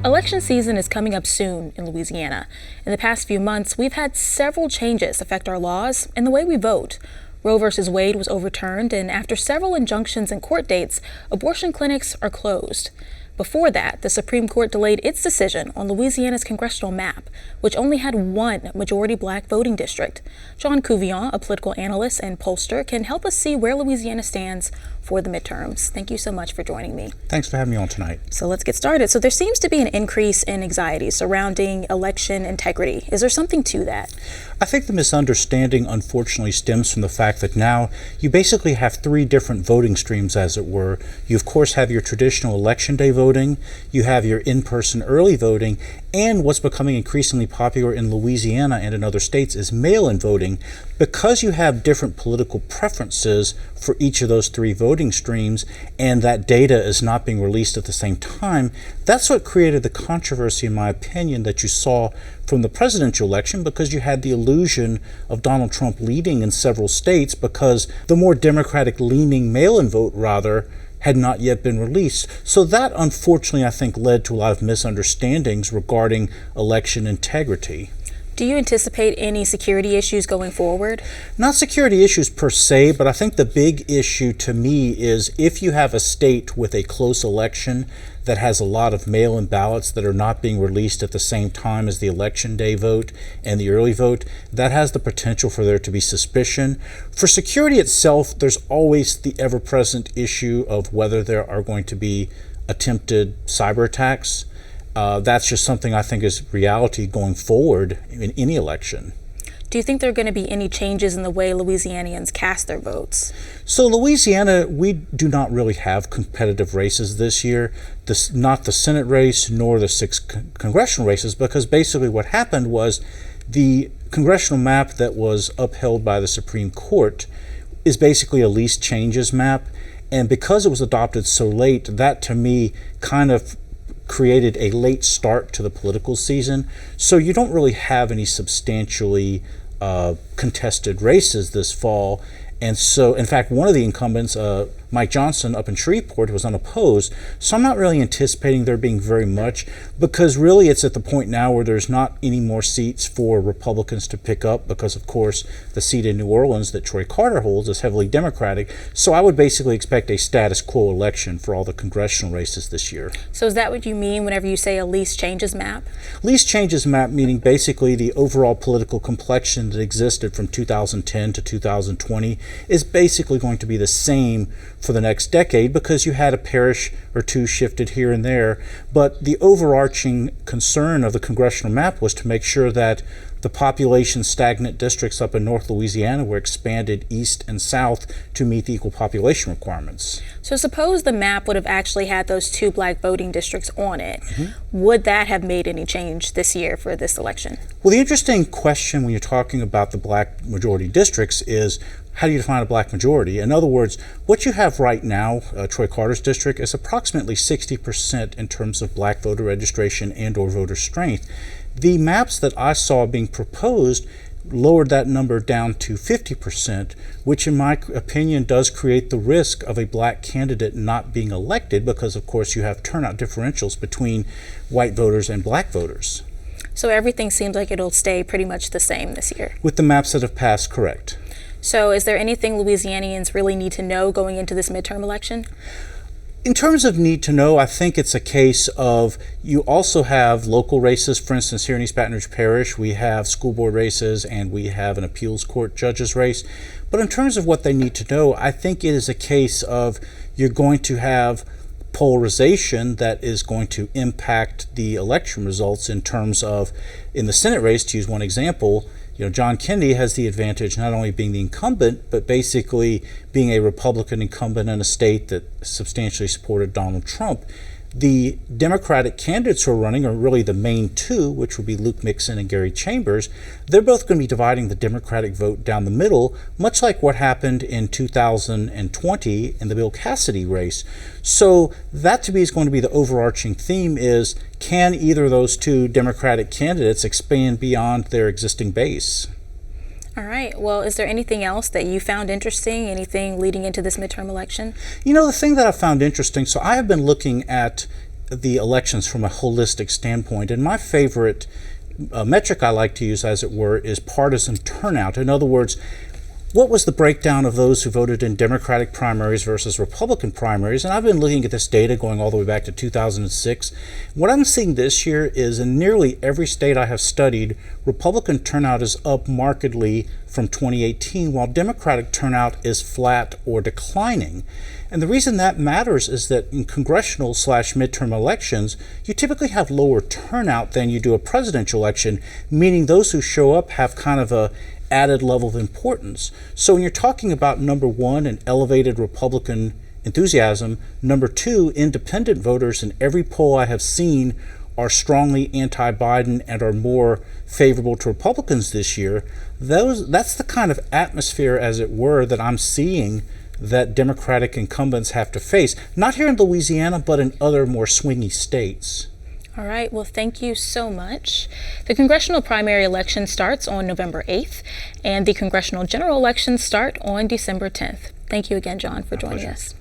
Election season is coming up soon in Louisiana. In the past few months, we've had several changes affect our laws and the way we vote. Roe v. Wade was overturned, and after several injunctions and court dates, abortion clinics are closed. Before that, the Supreme Court delayed its decision on Louisiana's congressional map, which only had one majority black voting district. John Couvion, a political analyst and pollster, can help us see where Louisiana stands for the midterms. Thank you so much for joining me. Thanks for having me on tonight. So let's get started. So there seems to be an increase in anxiety surrounding election integrity. Is there something to that? I think the misunderstanding unfortunately stems from the fact that now you basically have three different voting streams, as it were. You of course have your traditional election day voting, you have your in-person early voting, and what's becoming increasingly popular in Louisiana and in other states is mail-in voting. Because you have different political preferences for each of those three voting streams, and that data is not being released at the same time, that's what created the controversy, in my opinion, that you saw from the presidential election, because you had the illusion of Donald Trump leading in several states because the more Democratic-leaning mail-in vote, rather, had not yet been released. So that, unfortunately, I think led to a lot of misunderstandings regarding election integrity. Do you anticipate any security issues going forward? Not security issues per se, but I think the big issue to me is if you have a state with a close election that has a lot of mail-in ballots that are not being released at the same time as the election day vote and the early vote, that has the potential for there to be suspicion. For security itself, there's always the ever-present issue of whether there are going to be attempted cyber attacks. That's just something I think is reality going forward in any election. Do you think there are going to be any changes in the way Louisianians cast their votes? So Louisiana, we do not really have competitive races this year. Not the Senate race nor the six congressional races, because basically what happened was the congressional map that was upheld by the Supreme Court is basically a least changes map. And because it was adopted so late, that to me kind of created a late start to the political season. So you don't really have any substantially contested races this fall. And so, in fact, one of the incumbents, Mike Johnson up in Shreveport, was unopposed. So I'm not really anticipating there being very much, because really it's at the point now where there's not any more seats for Republicans to pick up, because of course the seat in New Orleans that Troy Carter holds is heavily Democratic. So I would basically expect a status quo election for all the congressional races this year. So is that what you mean whenever you say a least changes map? Least changes map meaning basically the overall political complexion that existed from 2010 to 2020 is basically going to be the same for the next decade, because you had a parish or two shifted here and there. But the overarching concern of the congressional map was to make sure that the population stagnant districts up in North Louisiana were expanded east and south to meet the equal population requirements. So suppose the map would have actually had those two black voting districts on it. Would that have made any change this year for this election? Well, the interesting question when you're talking about the black majority districts is, how do you define a black majority? In other words, what you have right now, Troy Carter's district, is approximately 60% in terms of black voter registration and or voter strength. The maps that I saw being proposed lowered that number down to 50%, which in my opinion does create the risk of a black candidate not being elected, because of course you have turnout differentials between white voters and black voters. So everything seems like it'll stay pretty much the same this year? With the maps that have passed, correct. So is there anything Louisianians really need to know going into this midterm election? In terms of need to know, I think it's a case of you also have local races. For instance, here in East Baton Rouge Parish, we have school board races and we have an appeals court judge's race. But in terms of what they need to know, I think it is a case of you're going to have polarization that is going to impact the election results in terms of, in the Senate race, to use one example, John Kennedy has the advantage not only being the incumbent, but basically being a Republican incumbent in a state that substantially supported Donald Trump. The Democratic candidates who are running are really the main two, which would be Luke Mixon and Gary Chambers. They're both going to be dividing the Democratic vote down the middle, much like what happened in 2020 in the Bill Cassidy race. So that to me is going to be the overarching theme is, can either of those two Democratic candidates expand beyond their existing base? All right. Well, is there anything else that you found interesting, anything leading into this midterm election? The thing that I found interesting, so I have been looking at the elections from a holistic standpoint, and my favorite metric I like to use, as it were, is partisan turnout. In other words, what was the breakdown of those who voted in Democratic primaries versus Republican primaries? And I've been looking at this data going all the way back to 2006. What I'm seeing this year is in nearly every state I have studied, Republican turnout is up markedly from 2018, while Democratic turnout is flat or declining. And the reason that matters is that in congressional / midterm elections, you typically have lower turnout than you do a presidential election, meaning those who show up have kind of a added level of importance. So when you're talking about, number one, an elevated Republican enthusiasm, number two, independent voters in every poll I have seen are strongly anti-Biden and are more favorable to Republicans this year, that's the kind of atmosphere, as it were, that I'm seeing that Democratic incumbents have to face, not here in Louisiana, but in other more swingy states. All right, well, thank you so much. The congressional primary election starts on November 8th, and the congressional general elections start on December 10th. Thank you again, John, for joining us.